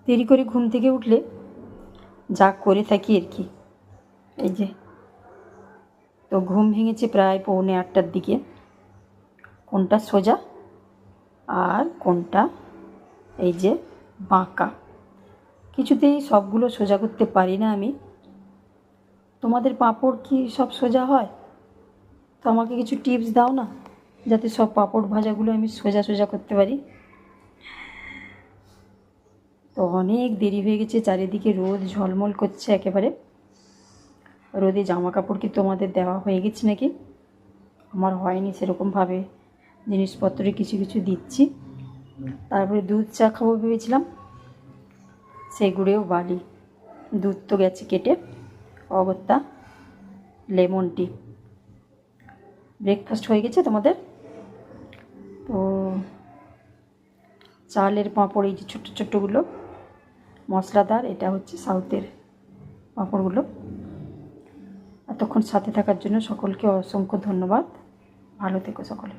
দেরি করে ঘুম থেকে উঠলে যা করে থাকি আর কি। এই যে তো ঘুম ভেঙেছে প্রায় 7:45টার দিকে। কোনটা সোজা আর কোনটা এই যে বাঁকা, কিছুতেই সবগুলো সোজা করতে পারি না আমি। তোমাদের পাঁপড় কি সব সোজা হয়? তো আমাকে কিছু টিপস দাও না, যাতে সব পাঁপড় ভাজাগুলো আমি সোজা সোজা করতে পারি। তো অনেক দেরি হয়ে গেছে, চারিদিকে রোদ ঝলমল করছে একেবারে। রোদে জামা কাপড় কি তোমাদের দেওয়া হয়ে গেছে নাকি? আমার হয়নি সেরকমভাবে, জিনিসপত্রে কিছু কিছু দিচ্ছি। তারপরে দুধ চা খাবো ভেবেছিলাম, সেই গুঁড়েও বালি। দুধ তো গেছে কেটে, অগত্যা লেমন টি। ব্রেকফাস্ট হয়ে গেছে তোমাদের? তো চালের পাঁপড়, এই যে ছোট্টো ছোট্টোগুলো মশলাদার, এটা হচ্ছে সাউথের পাঁপড়গুলো। এতক্ষণ সাথে থাকার জন্য সকলকে অসংখ্য ধন্যবাদ। ভালো থেকো সকলে।